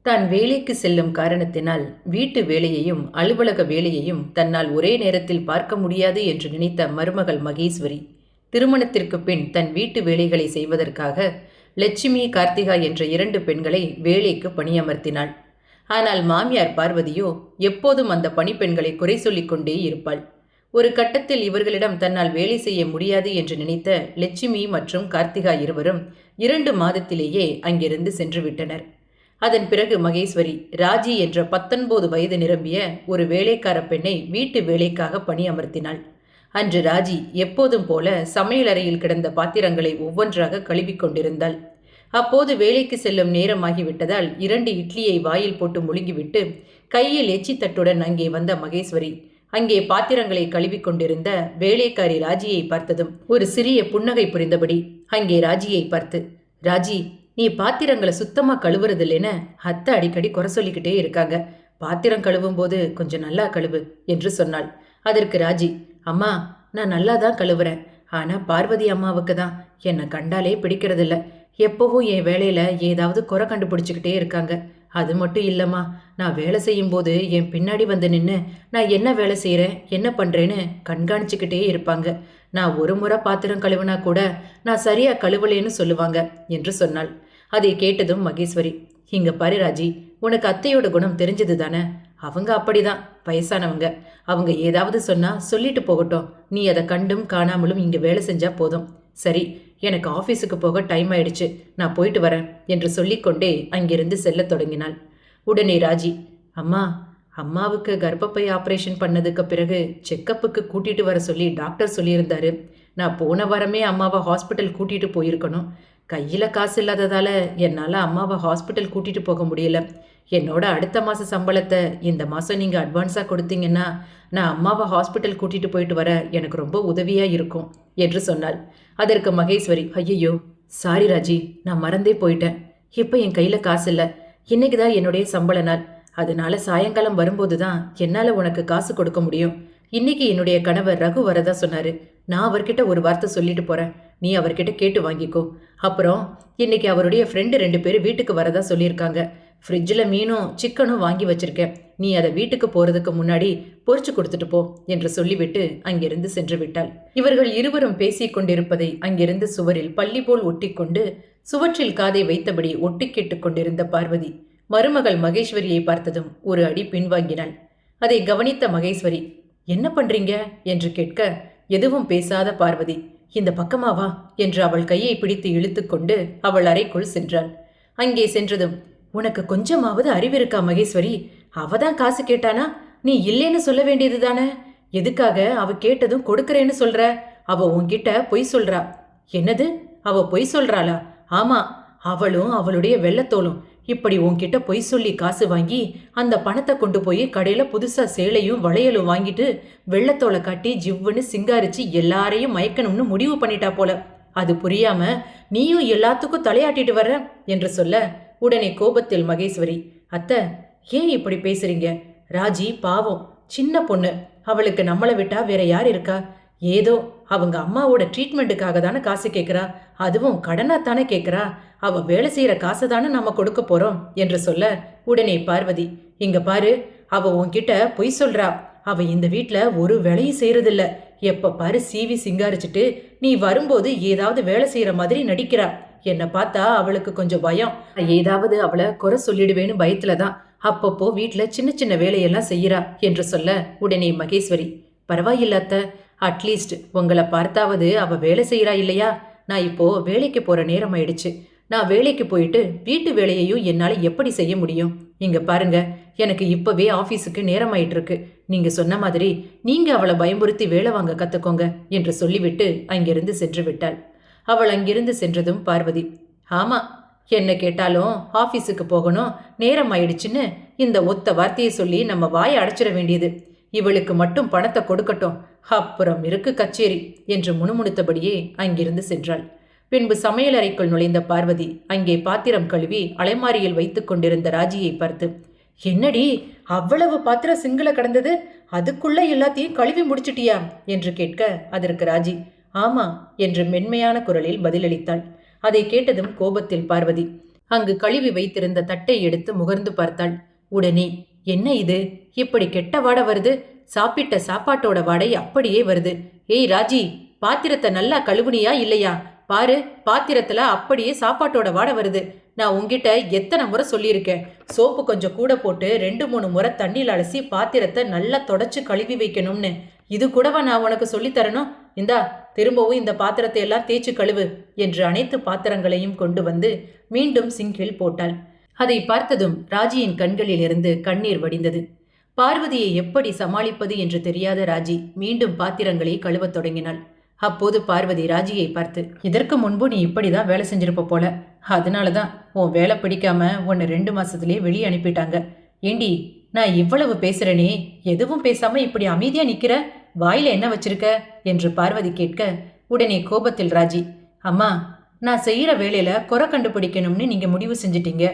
தான் வேலைக்கு செல்லும் காரணத்தினால் வீட்டு வேலையையும் அலுவலக வேலையையும் தன்னால் ஒரே நேரத்தில் பார்க்க முடியாது என்று நினைத்த மருமகள் மகேஸ்வரி திருமணத்திற்கு பின் தன் வீட்டு வேலைகளை செய்வதற்காக லட்சுமி கார்த்திகா என்ற 2 பெண்களை வேலைக்கு பணியமர்த்தினாள். ஆனால் மாமியார் பார்வதியோ எப்போதும் அந்த பணிப்பெண்களை குறை சொல்லிக் கொண்டே இருப்பாள். ஒரு கட்டத்தில் இவர்களிடம் தன்னால் வேலை செய்ய முடியாது என்று நினைத்த லட்சுமி மற்றும் கார்த்திகா இருவரும் 2 மாதத்திலேயே அங்கிருந்து சென்று விட்டனர். அதன் பிறகு மகேஸ்வரி ராஜி என்ற 19 வயது நிரம்பிய ஒரு வேலைக்கார பெண்ணை வீட்டு வேலைக்காக பணி அமர்த்தினாள். அன்று ராஜி எப்போதும் போல சமையலறையில் கிடந்த பாத்திரங்களை ஒவ்வொன்றாக கழுவிக் கொண்டிருந்தாள். அப்போது வேலைக்கு செல்லும் நேரமாகிவிட்டதால் 2 இட்லியை வாயில் போட்டு முழுங்கிவிட்டு கையில் எச்சி தட்டுடன் அங்கே வந்த மகேஸ்வரி அங்கே பாத்திரங்களை கழுவிக் கொண்டிருந்த வேலைக்காரி ராஜியை பார்த்ததும் ஒரு சிறிய புன்னகை புரிந்தபடி அங்கே ராஜியை பார்த்து, ராஜி, நீ பாத்திரங்களை சுத்தமா கழுவுறதில்லைன்னு அத்தை அடிக்கடி குறை சொல்லிக்கிட்டே இருக்காங்க. பாத்திரம் கழுவும் போது கொஞ்சம் நல்லா கழுவு என்று சொன்னாள். அதற்கு ராஜி, அம்மா, நான் நல்லா தான் கழுவுறேன். ஆனா பார்வதி அம்மாவுக்கு தான் என்னை கண்டாலே பிடிக்கிறதில்ல. எப்பவும் என் வேலையில ஏதாவது குறை கண்டுபிடிச்சிக்கிட்டே இருக்காங்க. அது மட்டும் இல்லம்மா, நான் வேலை செய்யும் போது என் பின்னாடி வந்து நின்று நான் என்ன வேலை செய்கிறேன், என்ன பண்ணுறேன்னு கண்காணிச்சுக்கிட்டே இருப்பாங்க. நான் ஒரு முறை பாத்திரம் கழுவுனா கூட நான் சரியா கழுவலேன்னு சொல்லுவாங்க என்று சொன்னாள். அதை கேட்டதும் மகேஸ்வரி, இங்க பாரு ராஜி, உனக்கு அத்தையோட குணம் தெரிஞ்சது தானே? அவங்க அப்படிதான், வயசானவங்க. அவங்க ஏதாவது சொன்னா சொல்லிட்டு போகட்டும். நீ அதை கண்டும் காணாமலும் இங்க வேலை செஞ்சா போதும். சரி, எனக்கு ஆஃபீஸுக்கு போக டைம் ஆயிடுச்சு, நான் போயிட்டு வரேன் என்று சொல்லிக்கொண்டே அங்கிருந்து செல்லத் தொடங்கினாள். உடனே ராஜி, அம்மா, அம்மாவுக்கு கர்ப்பப்பை ஆப்ரேஷன் பண்ணதுக்கு பிறகு செக்கப்புக்கு கூட்டிட்டு வர சொல்லி டாக்டர் சொல்லியிருந்தாரு. நான் போன வாரமே அம்மாவை ஹாஸ்பிட்டல் கூட்டிட்டு போயிருக்கணும். கையில் காசு இல்லாததால் என்னால் அம்மாவை ஹாஸ்பிட்டல் கூட்டிட்டு போக முடியல. என்னோட அடுத்த மாத சம்பளத்தை இந்த மாதம் நீங்கள் அட்வான்ஸாக கொடுத்தீங்கன்னா நான் அம்மாவை ஹாஸ்பிட்டல் கூட்டிட்டு போயிட்டு வர எனக்கு ரொம்ப உதவியாக இருக்கும் என்று சொன்னாள். அதற்கு மகேஸ்வரி, ஐயையோ சாரி ராஜி, நான் மறந்தே போயிட்டேன். இப்போ என் கையில் காசு இல்லை. இன்னைக்கு தான் என்னுடைய சம்பள நாள். அதனால சாயங்காலம் வரும்போது தான் என்னால் உனக்கு காசு கொடுக்க முடியும். இன்னைக்கு என்னுடைய கணவர் ரகு வரதா சொன்னாரு. நான் அவர்கிட்ட ஒரு வார்த்தை சொல்லிட்டு போறேன். நீ அவர்கிட்ட கேட்டு வாங்கிக்கோ. அப்புறம் இன்னைக்கு அவருடைய ஃப்ரெண்டு 2 பேர் வீட்டுக்கு வரதா சொல்லியிருக்காங்க. ஃப்ரிட்ஜில் மீனும் சிக்கனும் வாங்கி வச்சிருக்கேன். நீ அதை வீட்டுக்கு போறதுக்கு முன்னாடி பொறிச்சு கொடுத்துட்டு போ என்று சொல்லிவிட்டு அங்கிருந்து சென்று விட்டாள். இவர்கள் இருவரும் பேசிக் கொண்டிருப்பதை அங்கிருந்து சுவரில் பள்ளி போல் ஒட்டிக்கொண்டு சுவற்றில் காதை வைத்தபடி ஒட்டி கேட்டுக் கொண்டிருந்த பார்வதி மருமகள் மகேஸ்வரியை பார்த்ததும் ஒரு அடி பின்வாங்கினாள். அதை கவனித்த மகேஸ்வரி, என்ன பண்றீங்க என்று கேட்க எதுவும் பேசாத பார்வதி, இந்த பக்கமாவா என்று அவள் கையை பிடித்து இழுத்து கொண்டு அவள் அறைக்குள் சென்றாள். அங்கே சென்றதும், உனக்கு கொஞ்சமாவது அறிவிருக்கா மகேஸ்வரி? அவதான் காசு கேட்டானா? நீ இல்லைன்னு சொல்ல வேண்டியது தானே? எதுக்காக அவ கேட்டதும் கொடுக்கறேன்னு சொல்ற? அவ உன்கிட்ட பொய் சொல்றா. என்னது, அவ பொய் சொல்றாளா? ஆமா, அவளும் அவளுடைய வெள்ளத்தோளும் இப்படி உன்கிட்ட பொய் சொல்லி காசு வாங்கி அந்த பணத்தை கொண்டு போய் கடையில புதுசா சேலையும் வளையலும் வாங்கிட்டு வெள்ளத்தோலை காட்டி ஜிவ்வுன்னு சிங்காரிச்சு எல்லாரையும் மயக்கணும்னு முடிவு பண்ணிட்டா போல. அது புரியாம நீயும் எல்லாத்துக்கும் தலையாட்டிட்டு வர்ற என்று சொல்ல உடனே கோபத்தில் மகேஸ்வரி, அத்தை, ஏன் இப்படி பேசுறீங்க? ராஜி பாவம், சின்ன பொண்ணு. அவளுக்கு நம்மளை விட்டா வேற யார் இருக்கா? ஏதோ அவங்க அம்மாவோட ட்ரீட்மெண்ட்டுக்காக தானே காசு கேட்குறா. அதுவும் கடனாத்தானே கேட்குறா. அவ வேலை செய்யற காசை தானே நம்ம கொடுக்க போறோம் என்று சொல்ல உடனே பார்வதி, இங்க பாரு, அவ உன்கிட்ட பொய் சொல்றா. அவ இந்த வீட்டுல ஒரு வேலையும் செய்யறதில்ல. எப்ப பாரு சீவி சிங்காரிச்சுட்டு நீ வரும்போது ஏதாவது வேலை செய்யற மாதிரி நடிக்கிறா. என்னை பார்த்தா அவளுக்கு கொஞ்சம் பயம். ஏதாவது அவளை குறை சொல்லிடுவேன்னு பயத்துலதான் அப்பப்போ வீட்டுல சின்ன சின்ன வேலையெல்லாம் செய்யறா என்று சொல்ல உடனே மகேஸ்வரி, பரவாயில்ல அத்தை, அட்லீஸ்ட் உங்களை பார்த்தாவது அவ வேலை செய்யறா இல்லையா? நான் இப்போ வேலைக்கு போற நேரம் ஆயிடுச்சு. நான் வேலைக்கு போயிட்டு வீட்டு வேலையையும் என்னால எப்படி செய்ய முடியும்? இங்க பாருங்க, எனக்கு இப்பவே ஆபீஸுக்கு நேரம் ஆயிட்டு இருக்கு. நீங்க சொன்ன மாதிரி நீங்க அவளை பயமுறுத்தி வேலை வாங்க கத்துக்கோங்க என்று சொல்லிவிட்டு அங்கிருந்து சென்று விட்டாள். அவள் அங்கிருந்து சென்றதும் பார்வதி, ஆமா, என்ன கேட்டாலும் ஆபீஸுக்கு போகணும், நேரம் ஆயிடுச்சுன்னு இந்த ஒத்த வார்த்தையை சொல்லி நம்ம வாயை அடைச்சிட வேண்டியது. இவளுக்கு மட்டும் பணத்தை கொடுக்கட்டும், அப்புறம் இருக்கு கச்சேரி என்று முணுமுணுத்தபடியே அங்கிருந்து சென்றாள். பின்பு சமையலறைக்குள் நுழைந்த பார்வதி அங்கே பாத்திரம் கழுவி அலைமாரியில் வைத்துக் கொண்டிருந்த ராஜியை பார்த்து, என்னடி அவ்வளவு பாத்திரம் சிங்கில கடந்தது? அதுக்குள்ள எல்லாத்தையும் கழுவி முடிச்சிட்டியா என்று கேட்க அதற்கு ராஜி, ஆமா என்று மென்மையான குரலில் பதிலளித்தாள். அதை கேட்டதும் கோபத்தில் பார்வதி, அங்கு கழுவி வைத்திருந்த தட்டை எடுத்து முகர்ந்து பார்த்தாள். உடனே, என்ன இது, இப்படி கெட்ட வாடை வருது? சாப்பிட்ட சாப்பாட்டோட வாடை அப்படியே வருது. ஏய் ராஜி, பாத்திரத்தை நல்லா கழுவுனியா இல்லையா? பாரு, பாத்திரத்துல அப்படியே சாப்பாட்டோட வாடை வருது. நான் உங்ககிட்ட எத்தனை முறை சொல்லியிருக்கேன், சோப்பு கொஞ்சம் கூட போட்டு 2-3 முறை தண்ணியில் அலசி பாத்திரத்தை நல்லா தொடச்சு கழுவி வைக்கணும்னு. இது கூடவா நான் உனக்கு சொல்லி தரணும்? இந்தா, திரும்பவும் இந்த பாத்திரத்தை எல்லாம் தேய்ச்சி கழுவு என்று அனைத்து பாத்திரங்களையும் கொண்டு வந்து மீண்டும் சிங்கில் போட்டாள். அதை பார்த்ததும் ராஜியின் கண்களிலிருந்து கண்ணீர் வடிந்தது. பார்வதியை எப்படி சமாளிப்பது என்று தெரியாத ராஜி மீண்டும் பாத்திரங்களை கழுவத் தொடங்கினாள். அப்போது பார்வதி ராஜியை பார்த்து, இதற்கு முன்பு நீ இப்படிதான் வேலை செஞ்சிருப்ப போல, அதனாலதான் உன் வேலை பிடிக்காம உன்னை 2 மாசத்திலேயே வெளியே அனுப்பிட்டாங்க. ஏண்டி, நான் இவ்வளவு பேசுறேனே, எதுவும் பேசாம இப்படி அமைதியா நிக்கிற, வாயில என்ன வச்சிருக்க என்று பார்வதி கேட்க, உடனே கோபத்தில் ராஜி, அம்மா, நான் செய்யற வேலையில குறை கண்டுபிடிக்கணும்னு நீங்க முடிவு செஞ்சிட்டீங்க.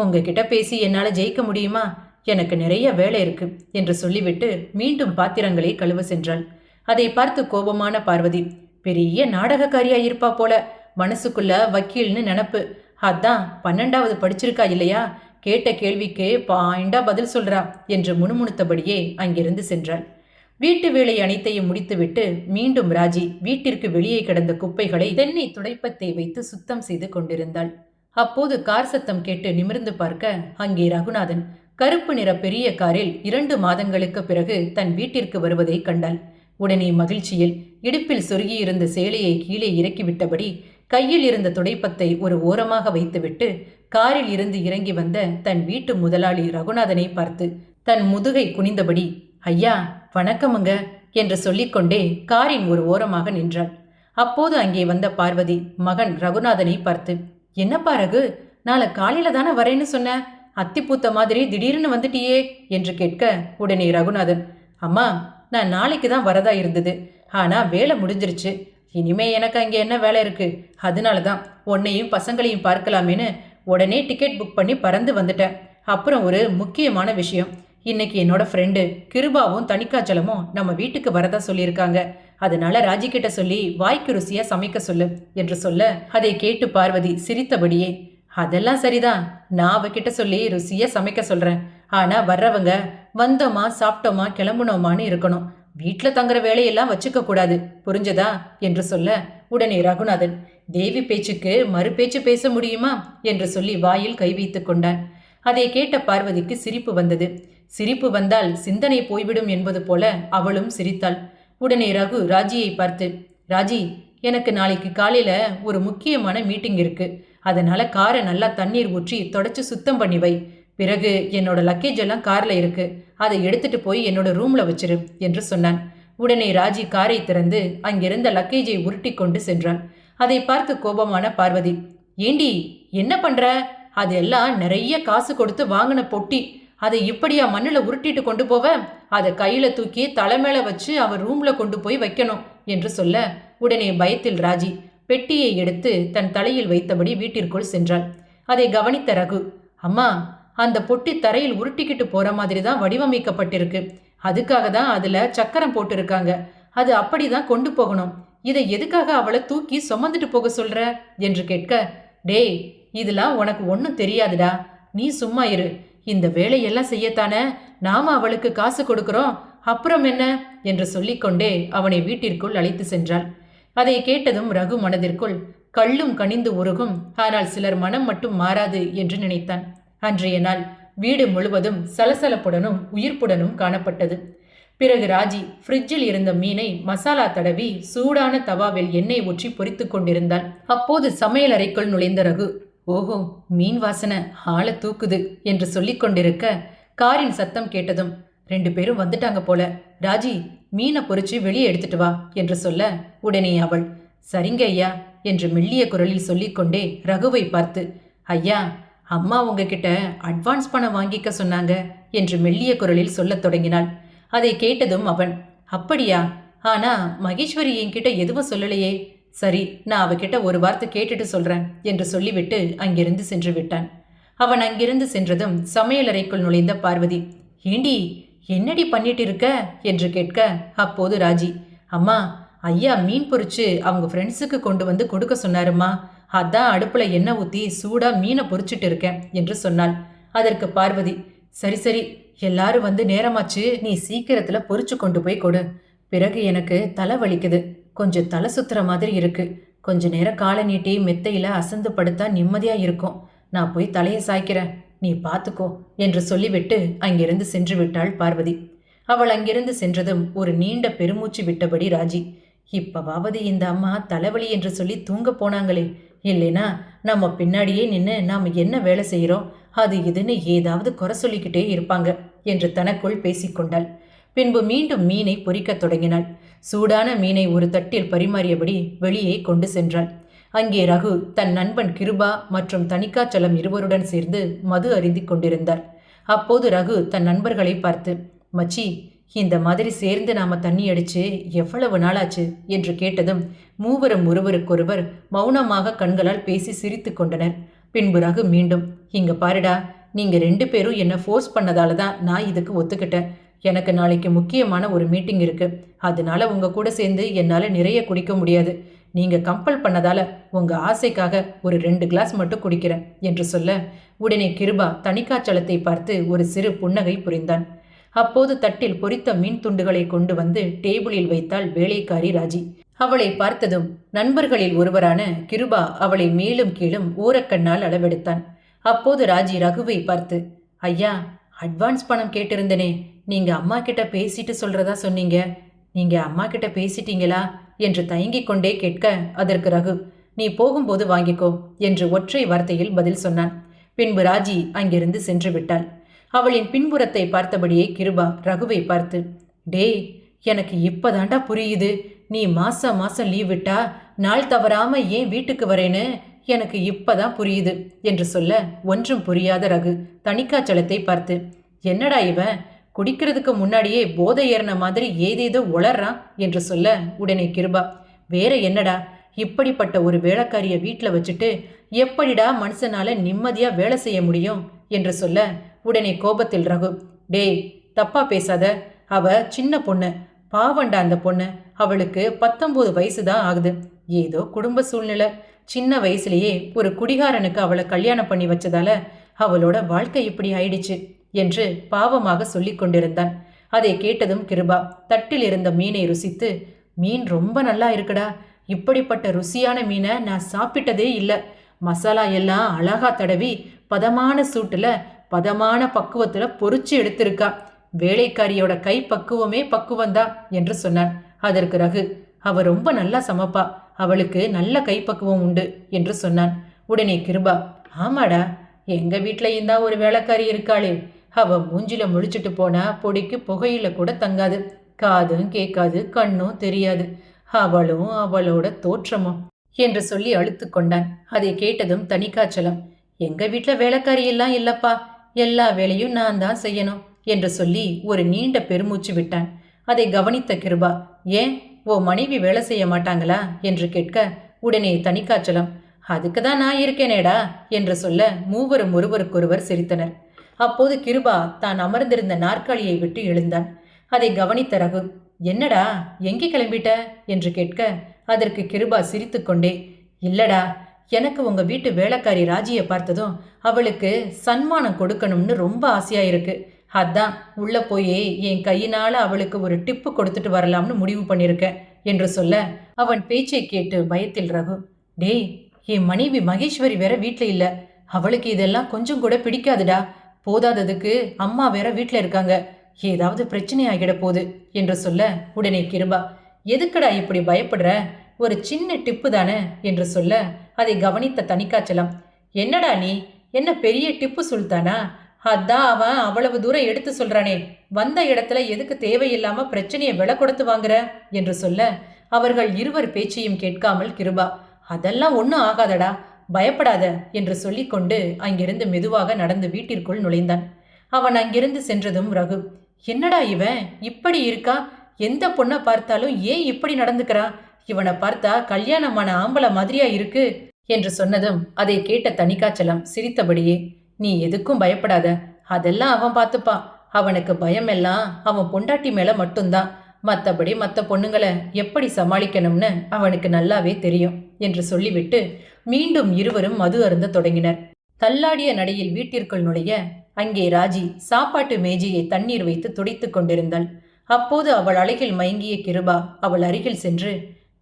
உங்ககிட்ட பேசி என்னால ஜெயிக்க முடியுமா? எனக்கு நிறைய வேலை இருக்கு என்று சொல்லிவிட்டு மீண்டும் பாத்திரங்களை கழுவ சென்றாள். அதை பார்த்து கோபமான பார்வதி, பெரிய நாடகக்காரியாயிருப்பா போல, மனசுக்குள்ள வக்கீல்னு நினப்பு. அதான் 12வது படிச்சிருக்கா இல்லையா, கேட்ட கேள்விக்கு பாயிண்டா பதில் சொல்றா என்று முணுமுணுத்தபடியே அங்கிருந்து சென்றாள். வீட்டு வேலை அனைத்தையும் முடித்துவிட்டு மீண்டும் ராஜி வீட்டிற்கு வெளியே கிடந்த குப்பைகளை தென்னை துடைப்பத்தை வைத்து சுத்தம் செய்து கொண்டிருந்தாள். அப்போது கார் சத்தம் கேட்டு நிமிர்ந்து பார்க்க அங்கே ரகுநாதன் கருப்பு நிற பெரிய காரில் 2 மாதங்களுக்கு பிறகு தன் வீட்டிற்கு வருவதை கண்டாள். உடனே மகிழ்ச்சியில் இடுப்பில் சொருகியிருந்த சேலையை கீழே இறக்கிவிட்டபடி கையில் இருந்த துடைப்பத்தை ஒரு ஓரமாக வைத்துவிட்டு காரில் இருந்து இறங்கி வந்த தன் வீட்டு முதலாளி ரகுநாதனை பார்த்து தன் முதுகை குனிந்தபடி, ஐயா வணக்கமுங்க என்று சொல்லிக்கொண்டே காரின் ஒரு ஓரமாக நின்றாள். அப்போது அங்கே வந்த பார்வதி மகன் ரகுநாதனை பார்த்து, என்னப்பா ரகு, நாளை காலையில தானே வரேன்னு சொன்ன, அத்திப்பூத்த மாதிரி திடீர்னு வந்துட்டியே என்று கேட்க, உடனே ரகுநாதன், அம்மா, நான் நாளைக்கு தான் வரதா இருந்தது, ஆனா வேலை முடிஞ்சிருச்சு. இனிமே எனக்கு அங்கே என்ன வேலை இருக்கு, அதனால தான் உன்னையும் பசங்களையும் பார்க்கலாமேன்னு உடனே டிக்கெட் புக் பண்ணி பறந்து வந்துட்டேன். அப்புறம் ஒரு முக்கியமான விஷயம், இன்னைக்கு என்னோட ஃப்ரெண்டு கிருபாவும் தணிக்காச்சலமும் நம்ம வீட்டுக்கு வரதா சொல்லியிருக்காங்க. அதனால ராஜிக்கிட்ட சொல்லி வாய்க்கு ருசியா சமைக்க சொல்லு என்று சொல்ல, அதை கேட்டு பார்வதி சிரித்தபடியே, அதெல்லாம் சரிதான், நான் அவகிட்ட சொல்லி ருசியா சமைக்க சொல்றேன். ஆனா வர்றவங்க வந்தோமா சாப்பிட்டோமா கிளம்புனோமான்னு இருக்கணும், வீட்டில் தங்குற வேலையெல்லாம் வச்சுக்க கூடாது, புரிஞ்சதா என்று சொல்ல, உடனே ரகுநாதன், தேவி பேச்சுக்கு மறு பேச்சு பேச முடியுமா என்று சொல்லி வாயில் கை வைத்து கொண்டான். அதை கேட்ட பார்வதிக்கு சிரிப்பு வந்தது. சிரிப்பு வந்தால் சிந்தனை போய்விடும் என்பது போல அவளும் சிரித்தாள். உடனே ரகு ராஜியை பார்த்து, ராஜி, எனக்கு நாளைக்கு காலையில ஒரு முக்கியமான மீட்டிங் இருக்கு, அதனால காரை நல்லா தண்ணீர் ஊற்றி தொடச்சு சுத்தம் பண்ணி வை. பிறகு என்னோட லக்கேஜ் எல்லாம் கார்ல இருக்கு, அதை எடுத்துட்டு போய் என்னோட ரூம்ல வச்சிரு என்று சொன்னான். உடனே ராஜி காரை திறந்து அங்கிருந்த லக்கேஜை உருட்டி கொண்டு சென்றான். அதை பார்த்து கோபமான பார்வதி, ஏண்டி என்ன பண்ற, அதெல்லாம் நிறைய காசு கொடுத்து வாங்கின பொட்டி, அதை இப்படியா மண்ணில் உருட்டிட்டு கொண்டு போவ, அதை கையில தூக்கி தலைமையில வச்சு அவர் ரூம்ல கொண்டு போய் வைக்கணும் என்று சொல்ல, உடனே பயத்தில் ராஜி பெட்டியை எடுத்து தன் தலையில் வைத்தபடி வீட்டிற்குள் சென்றாள். அதை கவனித்த ரகு, அம்மா, அந்த பொட்டி தரையில் உருட்டிக்கிட்டு போற மாதிரி தான் வடிவமைக்கப்பட்டிருக்கு, அதுக்காக தான் அதுல சக்கரம் போட்டிருக்காங்க, அது அப்படிதான் கொண்டு போகணும், இதை எதுக்காக அவளை தூக்கி சுமந்துட்டு போக சொல்ற என்று கேட்க, டேய், இதெல்லாம் உனக்கு ஒன்றும் தெரியாதுடா, நீ சும்மா இரு, இந்த வேலையெல்லாம் செய்யத்தானே நாம அவளுக்கு காசு கொடுக்கிறோம், அப்புறம் என்ன என்று சொல்லிக்கொண்டே அவனை வீட்டிற்குள் அழைத்து சென்றாள். அதை கேட்டதும் ரகு மனதிற்குள் கள்ளும் கனிந்து உருகும், ஆனால் சிலர் மனம் மட்டும் மாறாது என்று நினைத்தான். அன்றைய நாள் வீடு முழுவதும் சலசலப்புடனும் உயிர்ப்புடனும் காணப்பட்டது. பிறகு ராஜி ஃப்ரிட்ஜில் இருந்த மீனை மசாலா தடவி சூடான தவாவில் எண்ணெய் ஊற்றி பொரித்து கொண்டிருந்தாள். அப்போது சமையல் அறைக்குள் நுழைந்த ரகு, ஓஹோ, மீன் வாசனை ஆளை தூக்குது என்று சொல்லிக் கொண்டிருக்க காரின் சத்தம் கேட்டதும், 2 பேரும் வந்துட்டாங்க போல, ராஜி மீனை பொறிச்சு வெளியே எடுத்துட்டு வா என்று சொல்ல, உடனே அவள், சரிங்க ஐயா என்று மெல்லிய குரலில் சொல்லிக்கொண்டே ரகுவை பார்த்து, ஐயா, அம்மா உங்ககிட்ட அட்வான்ஸ் பணம் வாங்கிக்க சொன்னாங்க என்று மெல்லிய குரலில் சொல்லத் தொடங்கினாள். அதை கேட்டதும் அவன், அப்படியா, ஆனா மகேஸ்வரி என்கிட்ட எதுவும் சொல்லலையே, சரி, நான் அவகிட்ட ஒரு வார்த்தை கேட்டுட்டு சொல்றேன் என்று சொல்லிவிட்டு அங்கிருந்து சென்று விட்டான். அவன் அங்கிருந்து சென்றதும் சமையலறைக்குள் நுழைந்த பார்வதி, ஏண்டி என்னடி பண்ணிட்டு இருக்க என்று கேட்க, அப்போது ராஜி, அம்மா, ஐயா மீன் பொறிச்சு அவங்க ஃப்ரெண்ட்ஸுக்கு கொண்டு வந்து கொடுக்க சொன்னாருமா, அதான் அடுப்புல எண்ணெய் ஊத்தி சூடா மீனை பொரிச்சிட்டு இருக்கேன் என்று சொன்னாள். அதற்கு பார்வதி, சரி சரி, எல்லாரும் வந்து நேரமாச்சு, நீ சீக்கிரத்துல பொரிச்சு கொண்டு போய் கொடு. பிறகு எனக்கு தலை வலிக்குது, கொஞ்சம் தலை சுத்துற மாதிரி இருக்கு. கொஞ்ச நேரம் காலை நீட்டி மெத்தையில அசந்து படுத்தா நிம்மதியா இருக்கும். நான் போய் தலையை சாய்க்கிறேன், நீ பாத்துக்கோ என்று சொல்லிவிட்டு அங்கிருந்து சென்று விட்டாள் பார்வதி. அவள் அங்கிருந்து சென்றதும் ஒரு நீண்ட பெருமூச்சு விட்டபடி ராஜி, இப்பவாவது இந்த அம்மா தலைவலி என்று சொல்லி தூங்க போனாங்களே, இல்லைனா நம்ம பின்னாடியே நின்று நாம் என்ன வேலை செய்கிறோம் அது இதுன்னு ஏதாவது குறை சொல்லிக்கிட்டே இருப்பாங்க என்று தனக்குள் பேசிக்கொண்டாள். பின்பு மீண்டும் மீனை பொரிக்கத் தொடங்கினாள். சூடான மீனை ஒரு தட்டில் பரிமாறியபடி வெளியே கொண்டு சென்றாள். அங்கே ரகு தன் நண்பன் கிருபா மற்றும் தணிக்காச்சலம் இருவருடன் சேர்ந்து மது அருந்திக் கொண்டிருந்தார். அப்போது ரகு தன் நண்பர்களை பார்த்து, மச்சி, இந்த மாதிரி சேர்ந்து நாம தண்ணி அடிச்சு எவ்வளவு நாளாச்சு என்று கேட்டதும் மூவரும் ஒருவருக்கொருவர் மௌனமாக கண்களால் பேசி சிரித்து கொண்டனர். பின்பு ரகு மீண்டும், இங்க பாருடா, நீங்க 2 பேரும் என்ன ஃபோர்ஸ் பண்ணதால தான் நான் இதுக்கு ஒத்துக்கிட்டேன். எனக்கு நாளைக்கு முக்கியமான ஒரு மீட்டிங் இருக்கு, அதனால உங்க கூட சேர்ந்து என்னால நிறைய குடிக்க முடியாது. நீங்க கம்பல் பண்ணதால உங்க ஆசைக்காக ஒரு 2 கிளாஸ் மட்டும் குடிக்கிறேன் என்று சொல்ல, உடனே கிருபா தணிக்காச்சலத்தை பார்த்து ஒரு சிறு புன்னகை புரிந்தான். அப்போது தட்டில் பொரித்த மீன் துண்டுகளை கொண்டு வந்து டேபிளில் வைத்தாள் வேலைக்காரி ராஜி. அவளை பார்த்ததும் நண்பர்களில் ஒருவரான கிருபா அவளை மேலும் கீழும் ஊரக்கண்ணால் அளவெடுத்தான். அப்போது ராஜி ரகுவை பார்த்து, ஐயா, அட்வான்ஸ் பணம் கேட்டிருந்தனே, நீங்க அம்மா கிட்ட பேசிட்டு சொல்றதா சொன்னீங்க, நீங்க அம்மா கிட்ட பேசிட்டீங்களா என்று தயங்கிக் கொண்டே கேட்க, அதற்கு ரகு, நீ போகும்போது வாங்கிக்கோ என்று ஒற்றை வார்த்தையில் பதில் சொன்னான். பின்பு ராஜி அங்கிருந்து சென்று விட்டாள். அவளின் பின்புறத்தை பார்த்தபடியே கிருபா ரகுவை பார்த்து, டேய், எனக்கு இப்பதாண்டா புரியுது, நீ மாசம் லீவ் விட்டா நாள் தவறாம ஏன் வீட்டுக்கு வரேன்னு எனக்கு இப்பதான் புரியுது என்று சொல்ல, ஒன்றும் புரியாத ரகு தணிக்காச்சலத்தை பார்த்து, என்னடா இவன் குடிக்கிறதுக்கு முன்னாடியே போதை ஏறின மாதிரி ஏதேதோ உளறான் என்று சொல்ல, உடனே கிருபா, வேற என்னடா, இப்படிப்பட்ட ஒரு வேலைக்காரிய வீட்டில் வச்சுட்டு எப்படிடா மனுஷனால நிம்மதியா வேலை செய்ய முடியும் என்று சொல்ல, உடனே கோபத்தில் ரகு, டேய், தப்பா பேசாத, அவ சின்ன பொண்ணு, பாவண்டா அந்த பொண்ணு, அவளுக்கு 19 வயசு தான் ஆகுது. ஏதோ குடும்ப சூழ்நிலை, சின்ன வயசுலேயே ஒரு குடிகாரனுக்கு அவளை கல்யாணம் பண்ணி வச்சதால அவளோட வாழ்க்கை இப்படி ஆயிடுச்சு என்று பாவமாக சொல்லி கொண்டிருந்தான். அதை கேட்டதும் கிருபா தட்டில் இருந்த மீனை ருசித்து, மீன் ரொம்ப நல்லா இருக்குடா, இப்படிப்பட்ட ருசியான மீனை நான் சாப்பிட்டதே இல்லை. மசாலா எல்லாம் அழகா தடவி பதமான சூட்டுல பதமான பக்குவத்துல பொறிச்சு எடுத்திருக்கா. வேலைக்காரியோட கை பக்குவமே பக்குவந்தான் என்று சொன்னான். அதற்கு ரகு, அவ ரொம்ப நல்லா சமைப்பா, அவளுக்கு நல்ல கைப்பக்குவம் உண்டு என்று சொன்னான். உடனே கிருபா, ஆமாடா, எங்க வீட்லயும் தான் ஒரு வேலைக்காரி இருக்காளே, அவ மூஞ்சில முழிச்சிட்டு போனா பொடிக்கு புகையில கூட தங்காது, காதும் கேட்காது, கண்ணும் தெரியாது, அவளும் அவளோட தோற்றமும் என்று சொல்லி அழுத்து கொண்டான். அதை கேட்டதும் தணிக்காச்சலம், எங்க வீட்டுல வேலைக்காரி எல்லாம் இல்லப்பா, எல்லா வேலையும் நான் தான் செய்யணும் என்று சொல்லி ஒரு நீண்ட பெருமூச்சு விட்டான். அதை கவனித்த கிருபா, ஏன் ஓ மனைவி வேலை செய்ய மாட்டாங்களா என்று கேட்க, உடனே தணிக்காச்சலம், அதுக்கு தான் நான் இருக்கேனேடா என்று சொல்ல, மூவரும் ஒருவருக்கொருவர் சிரித்தனர். அப்போது கிருபா தான் அமர்ந்திருந்த நாற்காலியை விட்டு எழுந்தான். அதை கவனித்த ரகு, என்னடா எங்கே கிளம்பிட்ட என்று கேட்க, அதற்கு கிருபா சிரித்துக்கொண்டே, இல்லடா, எனக்கு உங்க வீட்டு வேலைக்காரி ராஜியை பார்த்ததும் அவளுக்கு சன்மானம் கொடுக்கணும்னு ரொம்ப ஆசையா இருக்கு. அதான் உள்ள போயே என் கையினால அவளுக்கு ஒரு டிப்பு கொடுத்துட்டு வரலாம்னு முடிவு பண்ணியிருக்கேன் என்று சொல்ல, அவன் பேச்சை கேட்டு பயத்தில் ரகு, டேய், என் மனைவி மகேஸ்வரி வேற வீட்டில் இல்லை, அவளுக்கு இதெல்லாம் கொஞ்சம் கூட பிடிக்காதுடா, போதாததுக்கு அம்மா வேற வீட்டில் இருக்காங்க, ஏதாவது பிரச்சனை ஆகிட போகுது என்று சொல்ல, உடனே கிருபா, எதுக்குடா இப்படி பயப்படுற, ஒரு சின்ன டிப்பு தானே என்று சொல்ல, அதை கவனித்த தணிக்காச்சலம், என்னடா நீ என்ன பெரிய டிப்பு சுல்தானா, அதான் அவன் அவ்வளவு தூரம் எடுத்து சொல்றானே, வந்த இடத்துல எதுக்கு தேவையில்லாம பிரச்சனையை விலை கொடுத்து வாங்குற என்று சொல்ல, அவர்கள் இருவர் பேச்சையும் கேட்காமல் கிருபா, அதெல்லாம் ஒன்றும் ஆகாதடா, பயப்படாத என்று சொல்லிக்கொண்டு அங்கிருந்து மெதுவாக நடந்து வீட்டிற்குள் நுழைந்தான். அவன் அங்கிருந்து சென்றதும் ரகு, என்னடா இவன் இப்படி இருக்கா, எந்த பொண்ணை பார்த்தாலும் ஏன் இப்படி நடந்துக்கிறா, இவனை பார்த்தா கல்யாணமான ஆம்பளை மாதிரியா இருக்கு என்று சொன்னதும் அதை கேட்ட தணிக்காச்சலம் சிரித்தபடியே, நீ எதுக்கும் பயப்படாத, அதெல்லாம் அவன் பார்த்துப்பான், அவனுக்கு பயமெல்லாம் அவன் பொண்டாட்டி மேல மட்டும்தான், மற்றபடி மற்ற பொண்ணுங்களை எப்படி சமாளிக்கணும்னு அவனுக்கு நல்லாவே தெரியும் என்று சொல்லிவிட்டு மீண்டும் இருவரும் மது அருந்த தொடங்கினர். தள்ளாடிய நடையில் வீட்டிற்குள் நுழைய அங்கே ராஜி சாப்பாட்டு மேஜையை தண்ணீர் வைத்து துடைத்துக் கொண்டிருந்தாள். அப்போது அவள் அழகில் மயங்கிய கிருபா அவள் அருகில் சென்று,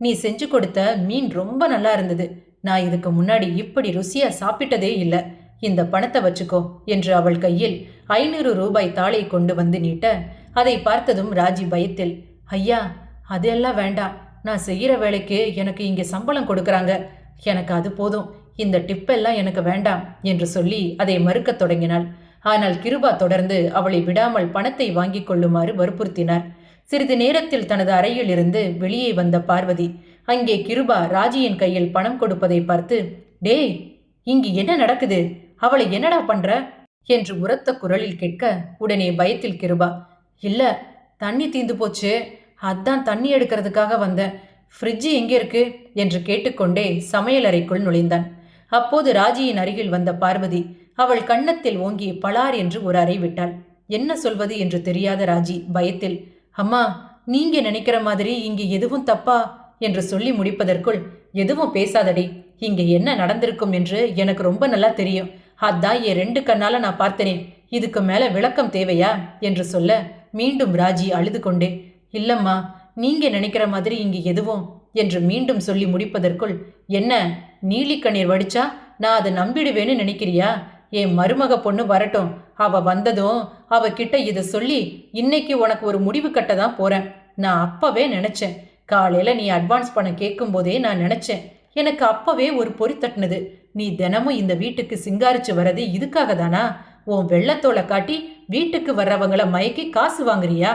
நீ செஞ்சு கொடுத்த மீன் ரொம்ப நல்லா இருந்தது. நான் இதுக்கு முன்னாடி இப்படி ருசியா சாப்பிட்டதே இல்லை. இந்த பணத்தை வச்சுக்கோ என்று அவள் கையில் 500 ரூபாய் தாளை கொண்டு வந்து நீட்ட, அதை பார்த்ததும் ராஜி பயத்தில், ஐயா அதெல்லாம் வேண்டாம். நான் செய்கிற வேலைக்கு எனக்கு இங்கே சம்பளம் கொடுக்குறாங்க. எனக்கு அது போதும். இந்த டிப்பெல்லாம் எனக்கு வேண்டாம் என்று சொல்லி அதை மறுக்கத் தொடங்கினாள். ஆனால் கிருபா தொடர்ந்து அவளை விடாமல் பணத்தை வாங்கி கொள்ளுமாறு வற்புறுத்தினார். சிறிது நேரத்தில் தனது அறையில் இருந்து வெளியே வந்த பார்வதி அங்கே கிருபா ராஜியின் கையில் பணம் கொடுப்பதை பார்த்து, டேய், இங்கு என்ன நடக்குது? அவளை என்னடா பண்ற என்று உரத்த குரலில் கேட்க, உடனே பயத்தில் கிருபா, இல்ல, தண்ணி தீந்து போச்சு, அதான் தண்ணி எடுக்கிறதுக்காக வந்தேன். ஃப்ரிட்ஜு எங்கே இருக்கு என்று கேட்டுக்கொண்டே சமையலறைக்குள் நுழைந்தான். அப்போது ராஜியின் அருகில் வந்த பார்வதி அவள் கன்னத்தில் ஓங்கி பலார் என்று ஒரு அறை விட்டாள். என்ன சொல்வது என்று தெரியாத ராஜி பயத்தில், அம்மா, நீங்க நினைக்கிற மாதிரி இங்கே எதுவும் தப்பா என்று சொல்லி முடிப்பதற்குள், எதுவும் பேசாதடி, இங்கே என்ன நடந்திருக்கும் என்று எனக்கு ரொம்ப நல்லா தெரியும். அதான் என் 2 கண்ணால நான் பார்த்தனே. இதுக்கு மேல விளக்கம் தேவையா என்று சொல்ல மீண்டும் ராஜி அழுது கொண்டே, இல்லம்மா, நீங்க நினைக்கிற மாதிரி இங்கே எதுவும் என்று மீண்டும் சொல்லி முடிப்பதற்குள், என்ன நீலிக்கண்ணீர் வடிச்சா நான் அதை நம்பிடுவேன்னு நினைக்கிறியா? என் மருமக பொண்ணு வரட்டும். அவ வந்ததும் அவகிட்ட இதை சொல்லி இன்னைக்கு உனக்கு ஒரு முடிவு கட்ட தான் போறேன். நான் அப்பவே நினைச்சேன். காலையில நீ அட்வான்ஸ் பணம் கேட்கும் போதே நான் நினைச்சேன். எனக்கு அப்பவே ஒரு பொறி தட்டுனது. நீ தினமும் இந்த வீட்டுக்கு சிங்காரிச்சு வர்றது இதுக்காக தானா? உன் வெள்ளத்தோலை காட்டி வீட்டுக்கு வர்றவங்கள மயக்கி காசு வாங்குறியா?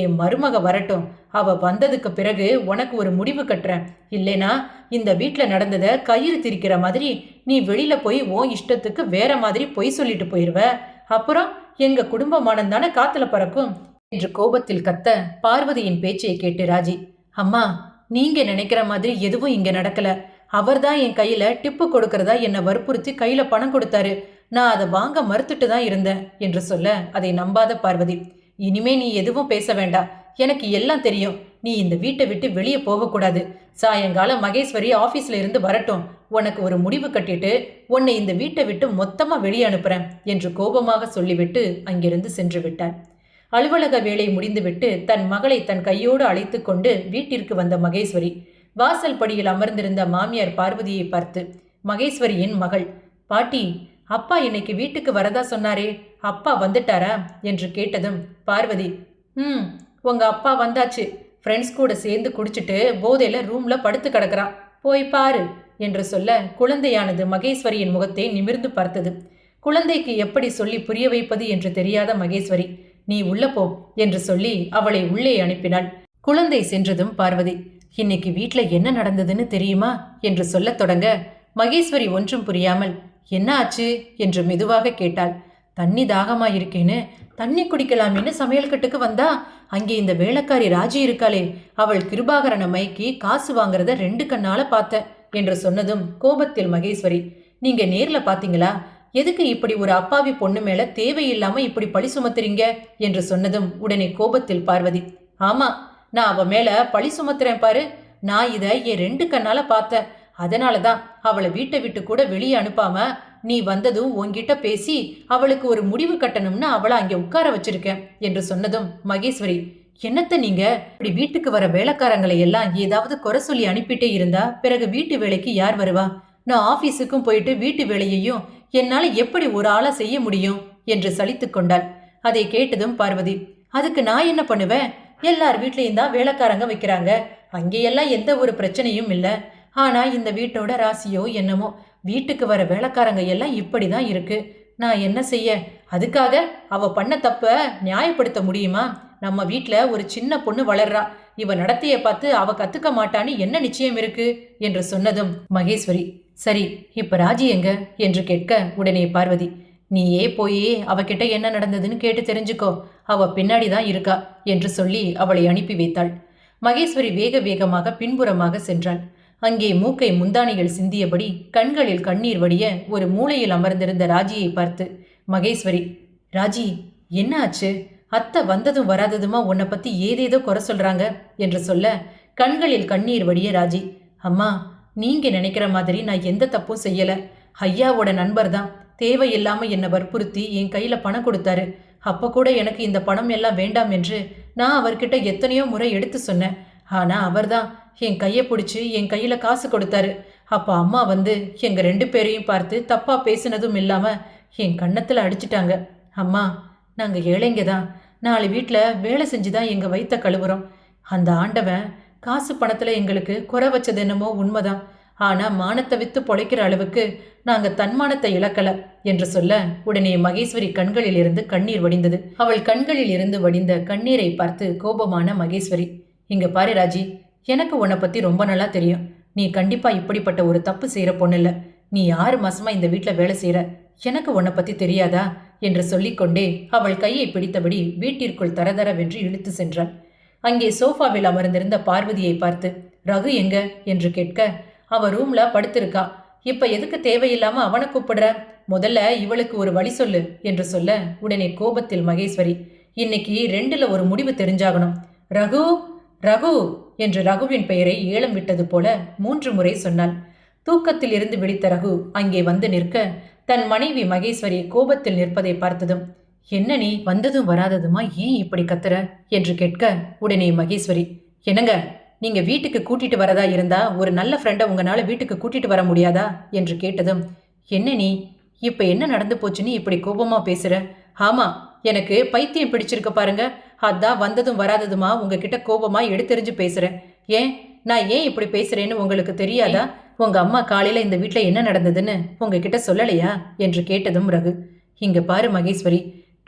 என் மருமக வரட்டும். அவ வந்ததுக்கு பிறகு உனக்கு ஒரு முடிவு கட்டுறேன். இல்லைனா இந்த வீட்டில் நடந்ததை கயிறு திரிக்கிற மாதிரி நீ வெளியில போய் உன் இஷ்டத்துக்கு வேற மாதிரி பொய் சொல்லிட்டு போயிடுவ. அப்புறம் எங்க குடும்பமானம் தானே காத்துல பறக்கும் என்று கோபத்தில் கத்த, பார்வதியின் பேச்சை கேட்டு ராஜி, அம்மா, நீங்க நினைக்கிற மாதிரி எதுவும் இங்க நடக்கல. அவர்தான் என் கையில டிப்பு கொடுக்கறதா என்னை வற்புறுத்தி கையில பணம் கொடுத்தாரு. நான் அதை வாங்க மறுத்துட்டு தான் இருந்தேன் என்று சொல்ல அதை நம்பாத பார்வதி, இனிமே நீ எதுவும் பேச வேண்டாம். எனக்கு எல்லாம் தெரியும். நீ இந்த வீட்டை விட்டு வெளியே போகக்கூடாது. சாயங்காலம் மகேஸ்வரி ஆபீஸ்ல இருந்து வரட்டும். உனக்கு ஒரு முடிவு கட்டிட்டு உன்னை இந்த வீட்டை விட்டு மொத்தமா வெளியே அனுப்புறேன் என்று கோபமாக சொல்லிவிட்டு அங்கிருந்து சென்று விட்டாள். அலுவலக வேலை முடிந்துவிட்டு தன் மகளை தன் கையோடு அழைத்து கொண்டு வீட்டிற்கு வந்த மகேஸ்வரி வாசல் படியில் அமர்ந்திருந்த மாமியார் பார்வதியை பார்த்து, மகேஸ்வரியின் மகள், பாட்டி, அப்பா இன்னைக்கு வீட்டுக்கு வரதா சொன்னாரே, அப்பா வந்துட்டாரா என்று கேட்டதும் பார்வதி, உங்க அப்பா வந்தாச்சு. ஃப்ரெண்ட்ஸ் கூட சேர்ந்து குடிச்சிட்டு போதையில ரூம்ல படுத்து கிடக்குறான், போய் பாரு என்று சொல்ல குழந்தையானது மகேஸ்வரியின் முகத்தை நிமிர்ந்து பார்த்தது. குழந்தைக்கு எப்படி சொல்லி புரிய வைப்பது என்று தெரியாத மகேஸ்வரி, நீ உள்ள போ என்று சொல்லி அவளை உள்ளே அனுப்பினாள். குழந்தை சென்றதும் பார்வதி, இன்னைக்கு வீட்டில் என்ன நடந்ததுன்னு தெரியுமா என்று சொல்லத் தொடங்க மகேஸ்வரி ஒன்றும் புரியாமல், என்ன ஆச்சு என்று மெதுவாக கேட்டாள். தண்ணி தாகமாயிருக்கேன்னு தண்ணி குடிக்கலாமேன்னு சமையல் கட்டுக்கு வந்தா அங்கே இந்த வேலைக்காரி ராஜி இருக்காளே, அவள் கிருபாகரனை மயக்கி காசு வாங்குறத 2 கண்ணால பார்த்தேன் என்று சொன்னதும் கோபத்தில் மகேஸ்வரி, நீங்க நேர்ல பாத்தீங்களா? எதுக்கு இப்படி ஒரு அப்பாவி பொண்ணு மேல தேவையில்லாம இப்படி பழி சுமத்துறீங்க என்று சொன்னதும் உடனே கோபத்தில் பார்வதி, ஆமா, நான் அவ மேல பழி சுமத்துறேன் பாரு. நான் இதை என் 2 கண்ணால பார்த்தேன். அதனாலதான் அவளை வீட்டை விட்டு கூட வெளியே அனுப்பாம நீ வந்ததும் உன்கிட்ட பேசி அவளுக்கு ஒரு முடிவு கட்டணும்னு அவளை அங்கே உட்கார வச்சிருக்கேன் என்று சொன்னதும் மகேஸ்வரி, என்னத்த நீங்க இப்படி வீட்டுக்கு வர வேலைக்காரங்களை எல்லாம் ஏதாவது குறை சொல்லி அனுப்பிட்டே இருந்தா பிறகு வீட்டு வேலைக்கு யார் வருவா? நான் ஆபீஸுக்கும் போயிட்டு வீட்டு வேலையையும் என்னால எப்படி ஒரு ஆளா செய்ய முடியும் என்று சலித்து கொண்டாள். அதை கேட்டதும் பார்வதி, அதுக்கு நான் என்ன பண்ணுவேன்? எல்லார் வீட்லயும் தான் வேலைக்காரங்க வைக்கிறாங்க. அங்கேயெல்லாம் எந்த ஒரு பிரச்சனையும் இல்லை. ஆனா இந்த வீட்டோட ராசியோ என்னமோ, வீட்டுக்கு வர வேலைக்காரங்க எல்லாம் இப்படிதான் இருக்கு. நான் என்ன செய்ய? அதுக்காக அவ பண்ண தப்ப நியாயப்படுத்த முடியுமா? நம்ம வீட்ல ஒரு சின்ன பொண்ணு வளர்றா. இவ நடத்தைய பார்த்து அவ கத்துக்க மாட்டான்னு என்ன நிச்சயம் இருக்கு என்று சொன்னதும் மகேஸ்வரி, சரி, இப்ப ராஜி எங்க என்று கேட்க உடனே பார்வதி, நீயே போய் அவகிட்ட என்ன நடந்ததுன்னு கேட்டு தெரிஞ்சுக்கோ. அவ பின்னாடிதான் இருக்கா என்று சொல்லி அவளை அனுப்பி வைத்தாள். மகேஸ்வரி வேக வேகமாக பின்புறமாக சென்றாள். அங்கே மூக்கை முந்தானையில் சிந்தியபடி கண்களில் கண்ணீர் வடிய ஒரு மூலையில் அமர்ந்திருந்த ராஜியை பார்த்து மகேஸ்வரி, ராஜி, என்ன ஆச்சு? அத்தை வந்ததும் வராததுமா உன்னை பத்தி ஏதேதோ குறை சொல்றாங்க என்று சொல்ல கண்களில் கண்ணீர் வடிய ராஜி, அம்மா, நீங்க நினைக்கிற மாதிரி நான் எந்த தப்பும் செய்யல. ஐயாவோட நண்பர் தான் தேவையில்லாம என்னை வற்புறுத்தி என் கையில பணம் கொடுத்தாரு. அப்ப கூட எனக்கு இந்த பணம் எல்லாம் வேண்டாம் என்று நான் அவர்கிட்ட எத்தனையோ முறை எடுத்து சொன்னேன். ஆனா அவர்தான் என் கையை பிடிச்சி என் கையில காசு கொடுத்தாரு. அப்ப அம்மா வந்து எங்க 2 பேரையும் பார்த்து தப்பா பேசினதும் இல்லாம என் கன்னத்துல அடிச்சிட்டாங்க. அம்மா, நாங்க ஏழைங்க தான். 4 வீட்டுல வேலை செஞ்சுதான் எங்க வயித்த கழுவுறோம். அந்த ஆண்டவன் காசு பணத்துல எங்களுக்கு குறை வச்சது என்னமோ உண்மைதான். ஆனா மானத்தை வித்து பொழைக்கிற அளவுக்கு நாங்க தன்மானத்தை இழக்கல என்று சொல்ல உடனே மகேஸ்வரி கண்களில் இருந்து கண்ணீர் வடிந்தது. அவள் கண்களில் இருந்து வடிந்த கண்ணீரை பார்த்து கோபமான மகேஸ்வரி, இங்க பாரு ராஜி, எனக்கு உன்னை பத்தி ரொம்ப நல்லா தெரியும். நீ கண்டிப்பா இப்படிப்பட்ட ஒரு தப்பு செய்யற பொண்ணு இல்ல. நீ 6 மாசமா இந்த வீட்டுல வேலை செய்யற. எனக்கு உன்னை பத்தி தெரியாதா என்று சொல்லிக்கொண்டே அவள் கையை பிடித்தபடி வீட்டிற்குள் தரதரவென்று இழுத்து சென்றாள். அங்கே சோஃபாவில் அமர்ந்திருந்த பார்வதியை பார்த்து, ரகு எங்க என்று கேட்க, அவ ரூம்ல படுத்திருக்கா. இப்ப எதுக்கு தேவையில்லாம அவனை கூப்பிடுற? முதல்ல இவளுக்கு ஒரு வழி சொல்லு என்று சொல்ல உடனே கோபத்தில் மகேஸ்வரி, இன்னைக்கு 2ல ஒரு முடிவு தெரிஞ்சாகணும். ரகு, ரகு என்று ரகுவின் பெயரை ஏலம் விட்டது போல 3 முறை சொன்னாள். தூக்கத்தில் இருந்து விழித்த ரகு அங்கே வந்து நிற்க, தன் மனைவி மகேஸ்வரி கோபத்தில் நிற்பதை பார்த்ததும், என்ன நீ வந்ததும் வராததுமா ஏன் இப்படி கத்துற என்று கேட்க உடனே மகேஸ்வரி, என்னங்க, நீங்க வீட்டுக்கு கூட்டிட்டு வரதா இருந்தா ஒரு நல்ல ஃப்ரெண்டை உங்களால வீட்டுக்கு கூட்டிட்டு வர முடியாதா என்று கேட்டதும், என்ன நீ இப்ப என்ன நடந்து போச்சுன்னு இப்படி கோபமா பேசுற? ஆமா, எனக்கு பைத்தியம் பிடிச்சிருக்க பாருங்க. அதான் வந்ததும் வராததுமா உங்ககிட்ட கோபமா எடுத்தெறிஞ்சு பேசுறேன். ஏன் நான் ஏன் இப்படி பேசுறேன்னு உங்களுக்கு தெரியாதா? உங்க அம்மா காலையில இந்த வீட்டுல என்ன நடந்ததுன்னு உங்ககிட்ட சொல்லலையா என்று கேட்டதும் ரகு, இங்க பாரு மகேஸ்வரி,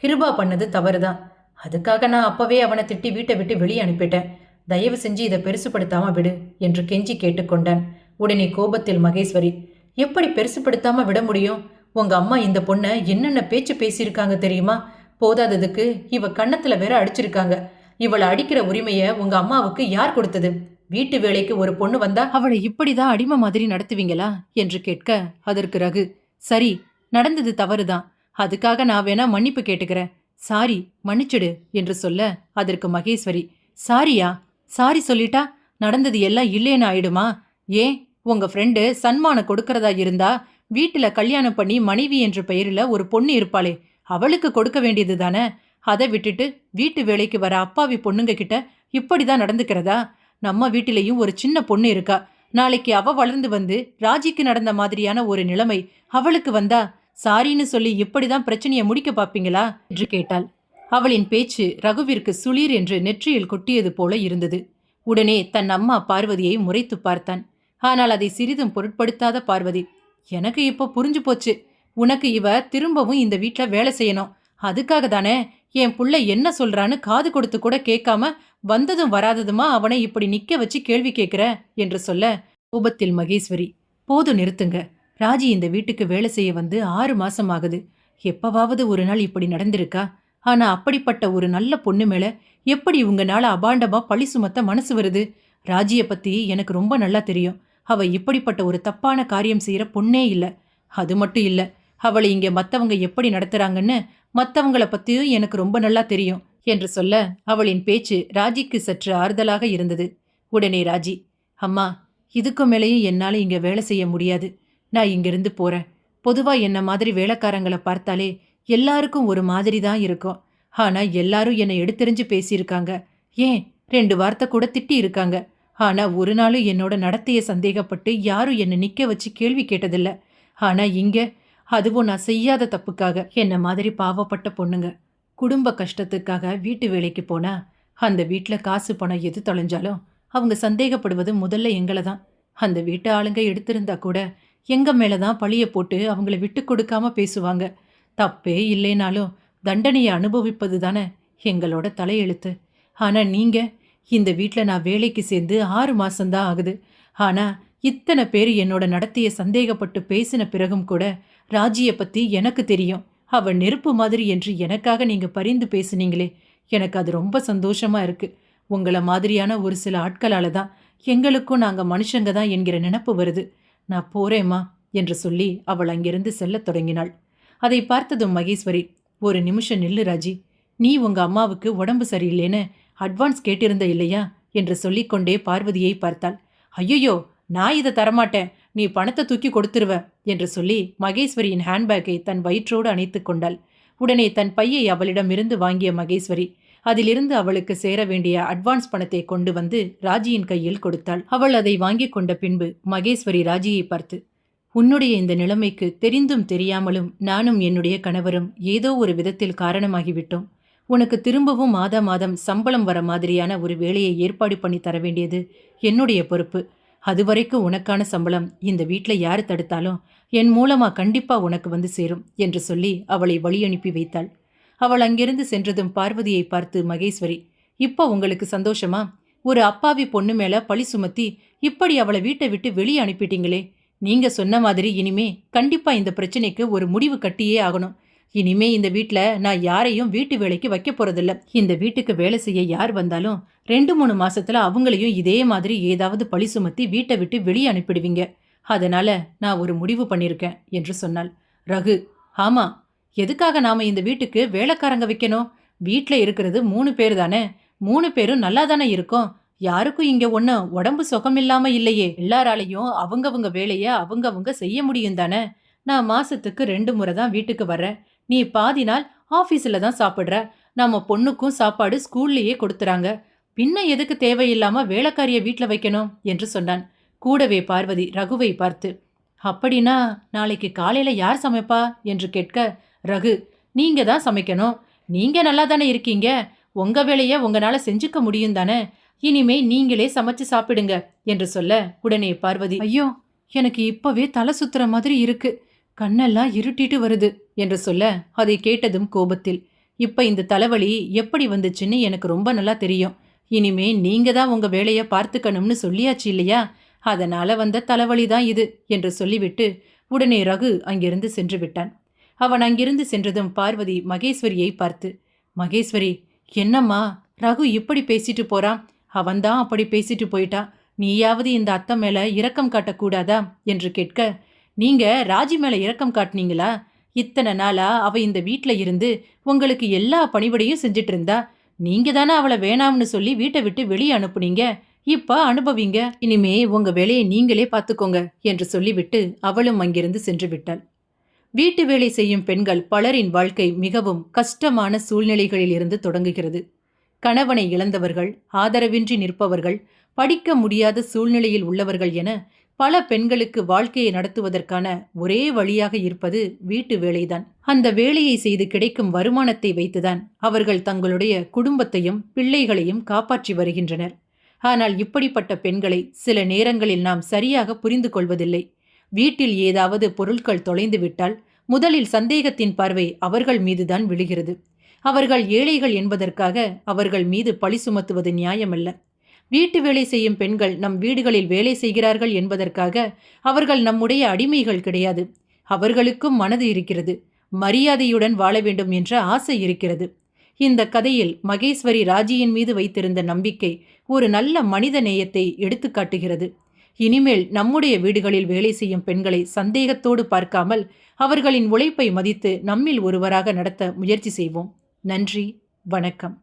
கிருபா பண்ணது தவறுதான். அதுக்காக நான் அப்பவே அவனை திட்டி வீட்டை விட்டு வெளியே அனுப்பிட்டேன். தயவு செஞ்சு இதை பெருசுப்படுத்தாம விடு என்று கெஞ்சி கேட்டுக்கொண்டான். உடனே கோபத்தில் மகேஸ்வரி, எப்படி பெருசுப்படுத்தாம விட முடியும்? உங்க அம்மா இந்த பொண்ணை என்னென்ன பேச்சு பேசியிருக்காங்க தெரியுமா? போதாததுக்கு இவ கன்னத்துல வேற அடிச்சிருக்காங்க. இவளை அடிக்கிற உரிமைய உங்க அம்மாவுக்கு யார் கொடுத்தது? வீட்டு வேலைக்கு ஒரு பொண்ணு வந்தா அவளை இப்படிதான் அடிமை மாதிரி நடத்துவீங்களா என்று கேட்க அதற்கு ரகு, சரி, நடந்தது தவறுதான். அதுக்காக நான் வேணா மன்னிப்பு கேட்டுக்கிறேன். சாரி, மன்னிச்சிடு என்று சொல்ல அதற்கு மகேஸ்வரி, சாரியா? சாரி சொல்லிட்டா நடந்தது எல்லாம் இல்லேன்னு ஆயிடுமா? ஏன் உங்க ஃப்ரெண்டு சன்மானம் கொடுக்கறதா இருந்தா வீட்டுல கல்யாணம் பண்ணி மனைவி என்ற பெயரில் ஒரு பொண்ணு இருப்பாளே, அவளுக்கு கொடுக்க வேண்டியது தானே. அதை விட்டுட்டு வீட்டு வேலைக்கு வர அப்பாவி பொண்ணுங்க கிட்ட இப்படிதான் நடந்துக்கிறதா? நம்ம வீட்டிலையும் ஒரு சின்ன பொண்ணு இருக்கா. நாளைக்கு அவ வளர்ந்து வந்து ராஜிக்கு நடந்த மாதிரியான ஒரு நிலைமை அவளுக்கு வந்தா சாரின்னு சொல்லி இப்படிதான் பிரச்சனையை முடிக்க பாப்பீங்களா என்று கேட்டாள். அவளின் பேச்சு ரகுவிற்கு சுளீர் என்று நெற்றியில் கொட்டியது போல இருந்தது. உடனே தன் அம்மா பார்வதியை முறைத்து பார்த்தான். ஆனால் அதை சிறிதும் பொருட்படுத்தாத பார்வதி, எனக்கு இப்போ புரிஞ்சு போச்சு. உனக்கு இவ திரும்பவும் இந்த வீட்டில் வேலை செய்யணும். அதுக்காக தானே என் புள்ள என்ன சொல்றான்னு காது கொடுத்து கூட கேட்காம வந்ததும் வராததுமா அவனை இப்படி நிக்க வச்சு கேள்வி கேட்கிற என்று சொல்ல கோபத்தில் மகேஸ்வரி, போதும் நிறுத்துங்க. ராஜி இந்த வீட்டுக்கு வேலை செய்ய வந்து 6 மாசம் ஆகுது. எப்பவாவது ஒரு நாள் இப்படி நடந்திருக்கா? ஆனா அப்படிப்பட்ட ஒரு நல்ல பொண்ணு மேல எப்படி உங்கனால அபாண்டமா பழி சுமத்த மனசு வருது? ராஜிய பத்தி எனக்கு ரொம்ப நல்லா தெரியும். அவ இப்படிப்பட்ட ஒரு தப்பான காரியம் செய்யற பொண்ணே இல்ல. அது மட்டும் இல்ல, அவளை இங்க மத்தவங்க எப்படி நடத்துறாங்கன்னு மத்தவங்கள பத்தியும் எனக்கு ரொம்ப நல்லா தெரியும் என்று சொல்ல அவளின் பேச்சு ராஜிக்கு சற்று ஆறுதலாக இருந்தது. உடனே ராஜி, அம்மா, இதுக்கும் மேலேயும் என்னால இங்க வேலை செய்ய முடியாது. நான் இங்கிருந்து போறேன். பொதுவா என்ன மாதிரி வேலைக்காரங்களை பார்த்தாலே எல்லாருக்கும் ஒரு மாதிரி தான் இருக்கும். ஆனா எல்லாரும் என்னை எடுத்தெறிஞ்சு பேசியிருக்காங்க. ஏன் 2 வார்த்தை கூட திட்டி இருக்காங்க. ஆனா ஒரு நாளும் என்னோட நடத்தைய சந்தேகப்பட்டு யாரும் என்னை நிக்க வச்சு கேள்வி கேட்டதில்ல. ஆனா இங்க, அதுவும் நான் செய்யாத தப்புக்காக, என்ன மாதிரி பாவப்பட்ட பொண்ணுங்க குடும்ப கஷ்டத்துக்காக வீட்டு வேலைக்கு போனா அந்த வீட்டுல காசு பணம் எது தொலைஞ்சாலும் அவங்க சந்தேகப்படுவது முதல்ல எங்களை தான். அந்த வீட்டு ஆளுங்க எடுத்திருந்தா கூட எங்க மேலதான் பழிய போட்டு அவங்கள விட்டு கொடுக்காம பேசுவாங்க. தப்பே இல்லைனாலும் தண்டனையை அனுபவிப்பது தானே எங்களோட தலையெழுத்து. ஆனா நீங்க, இந்த வீட்டில் நான் வேலைக்கு சேர்ந்து 6 மாசம்தான் ஆகுது. ஆனா இத்தனை பேர் என்னோட நடத்தைய சந்தேகப்பட்டு பேசின பிறகும் கூட ராஜியை பத்தி எனக்கு தெரியும். அவ நெருப்பு மாதிரி என்று எனக்காக நீங்க பரிந்து பேசுனீங்களே, எனக்கு அது ரொம்ப சந்தோஷமா இருக்கு. உங்களை மாதிரியான ஒரு சில ஆட்களால தான் எங்களுக்கும் நாங்க மனுஷங்க தான் என்கிற நினப்பு வருது. நான் போறேம்மா என்று சொல்லி அவள் அங்கிருந்து செல்லத் தொடங்கினாள். அதை பார்த்ததும் மகேஸ்வரி, ஒரு நிமிஷம் நில்லு ராஜி, நீ உங்க அம்மாவுக்கு உடம்பு சரியில்லைன்னு அட்வான்ஸ் கேட்டிருந்த இல்லையா என்று சொல்லிக்கொண்டே பார்வதியை பார்த்தாள். ஐயோ, நான் இதை தரமாட்டேன், நீ பணத்தை தூக்கி கொடுத்துருவ என்று சொல்லி மகேஸ்வரியின் ஹேண்ட்பேக்கை தன் வயிற்றோடு அணைத்து கொண்டாள். உடனே தன் பையை அவளிடமிருந்து வாங்கிய மகேஸ்வரி அதிலிருந்து அவளுக்கு சேர வேண்டிய அட்வான்ஸ் பணத்தை கொண்டு வந்து ராஜியின் கையில் கொடுத்தாள். அவள் அதை வாங்கி கொண்ட பின்பு மகேஸ்வரி ராஜியை பார்த்து, உன்னுடைய இந்த நிலைமைக்கு தெரிந்தும் தெரியாமலும் நானும் என்னுடைய கணவரும் ஏதோ ஒரு விதத்தில் காரணமாகிவிட்டோம். உனக்கு திரும்பவும் மாதா மாதம் சம்பளம் வர மாதிரியான ஒரு வேலையை ஏற்பாடு பண்ணி தர வேண்டியது என்னுடைய பொறுப்பு. அதுவரைக்கும் உனக்கான சம்பளம் இந்த வீட்டில் யாரு தடுத்தாலும் என் மூலமா கண்டிப்பா உனக்கு வந்து சேரும் என்று சொல்லி அவளை வழி அனுப்பி வைத்தாள். அவள் அங்கிருந்து சென்றதும் பார்வதியை பார்த்து மகேஸ்வரி, இப்போ உங்களுக்கு சந்தோஷமா? ஒரு அப்பாவி பொண்ணு மேல பழி சுமத்தி இப்படி அவளை வீட்டை விட்டு வெளியே அனுப்பிட்டீங்களே. நீங்க சொன்ன மாதிரி இனிமே கண்டிப்பா இந்த பிரச்சனைக்கு ஒரு முடிவு கட்டியே ஆகணும். இனிமே இந்த வீட்டில் நான் யாரையும் வீட்டு வேலைக்கு வைக்க போறதில்ல. இந்த வீட்டுக்கு வேலை செய்ய யார் வந்தாலும் 2-3 மாசத்துல அவங்களையும் இதே மாதிரி ஏதாவது பழி சுமத்தி வீட்டை விட்டு வெளியே அனுப்பிடுவீங்க. அதனால நான் ஒரு முடிவு பண்ணியிருக்கேன் என்று சொன்னாள். ரகு, ஆமா, எதுக்காக நாம இந்த வீட்டுக்கு வேலைக்காரங்க வைக்கணும்? வீட்டில் இருக்கிறது 3 பேர் தானே. 3 பேரும் நல்லா தானே இருக்கோம். யாருக்கும் இங்க ஒன்றும் உடம்பு சுகமில்லாம இல்லையே. எல்லாராலையும் அவங்கவங்க வேலையை அவங்கவங்க செய்ய முடியும் தானே. நான் மாசத்துக்கு 2 முறை தான் வீட்டுக்கு வர்றேன். நீ பாதி நாள் ஆஃபீஸில் தான் சாப்பிட்ற. நம்ம பொண்ணுக்கும் சாப்பாடு ஸ்கூல்லையே கொடுத்துறாங்க. பின்ன எதுக்கு தேவையில்லாம வேலைக்காரியை வீட்டில் வைக்கணும் என்று சொன்னான். கூடவே பார்வதி ரகுவை பார்த்து, அப்படின்னா நாளைக்கு காலையில யார் சமைப்பா என்று கேட்க, ரகு, நீங்க தான் சமைக்கணும். நீங்க நல்லா தானே இருக்கீங்க. உங்க வேலையை உங்களால செஞ்சுக்க முடியும் தானே. இனிமே நீங்களே சமைச்சு சாப்பிடுங்க என்று சொல்ல, உடனே பார்வதி, ஐயோ, எனக்கு இப்பவே தலை சுத்துற மாதிரி இருக்கு, கண்ணெல்லாம் இருட்டிட்டு வருது என்று சொல்ல, அதை கேட்டதும் கோபத்தில், இப்ப இந்த தலைவலி எப்படி வந்துச்சுன்னு எனக்கு ரொம்ப நல்லா தெரியும். இனிமே நீங்க தான் உங்க வேலையை பார்த்துக்கணும்னு சொல்லியாச்சு இல்லையா, அதனால வந்த தலைவலி தான் இது என்று சொல்லிவிட்டு உடனே ரகு அங்கிருந்து சென்று விட்டான். அவன் அங்கிருந்து சென்றதும் பார்வதி மகேஸ்வரியை பார்த்து, மகேஸ்வரி, என்னம்மா ரகு இப்படி பேசிட்டு போறான்? அவன்தான் அப்படி பேசிட்டு போயிட்டான். நீயாவது இந்த அத்தை மேல இரக்கம் காட்டக்கூடாதா என்று கேட்க, நீங்க ராஜி மேல இரக்கம் காட்டினீங்களா? இத்தனை நாளா அவ இந்த வீட்டில் இருந்து உங்களுக்கு எல்லா பணிவிடையும் செஞ்சிட்டு இருந்தா. நீங்க தானே அவளை வேணாம்னு சொல்லி வீட்டை விட்டு வெளியே அனுப்புனீங்க. இப்ப அனுபவிங்க. இனிமே உங்க வேலையை நீங்களே பார்த்துக்கோங்க என்று சொல்லிவிட்டு அவளும் அங்கிருந்து சென்று விட்டாள். வீட்டு வேலை செய்யும் பெண்கள் பலரின் வாழ்க்கை மிகவும் கஷ்டமான சூழ்நிலைகளில் இருந்து தொடங்குகிறது. கணவனை இழந்தவர்கள், ஆதரவின்றி நிற்பவர்கள், படிக்க முடியாத சூழ்நிலையில் உள்ளவர்கள் என பல பெண்களுக்கு வாழ்க்கையை நடத்துவதற்கான ஒரே வழியாக இருப்பது வீட்டு வேலைதான். அந்த வேலையை செய்து கிடைக்கும் வருமானத்தை வைத்துதான் அவர்கள் தங்களுடைய குடும்பத்தையும் பிள்ளைகளையும் காப்பாற்றி வருகின்றனர். ஆனால் இப்படிப்பட்ட பெண்களை சில நேரங்களில் நாம் சரியாக புரிந்து கொள்வதில்லை. வீட்டில் ஏதாவது பொருட்கள் தொலைந்து விட்டால் முதலில் சந்தேகத்தின் பார்வை அவர்கள் மீதுதான் விழுகிறது. அவர்கள் ஏழைகள் என்பதற்காக அவர்கள் மீது பழி சுமத்துவது நியாயமல்ல. வீட்டு வேலை செய்யும் பெண்கள் நம் வீடுகளில் வேலை செய்கிறார்கள் என்பதற்காக அவர்கள் நம்முடைய அடிமைகள் கிடையாது. அவர்களுக்கும் மனது இருக்கிறது, மரியாதையுடன் வாழ வேண்டும் என்ற ஆசை இருக்கிறது. இந்த கதையில் மகேஸ்வரி ராஜியின் மீது வைத்திருந்த நம்பிக்கை ஒரு நல்ல மனித நேயத்தை எடுத்து காட்டுகிறது. இனிமேல் நம்முடைய வீடுகளில் வேலை செய்யும் பெண்களை சந்தேகத்தோடு பார்க்காமல் அவர்களின் உழைப்பை மதித்து நம்மில் ஒருவராக நடத்த முயற்சி செய்வோம். நன்றி, வணக்கம்.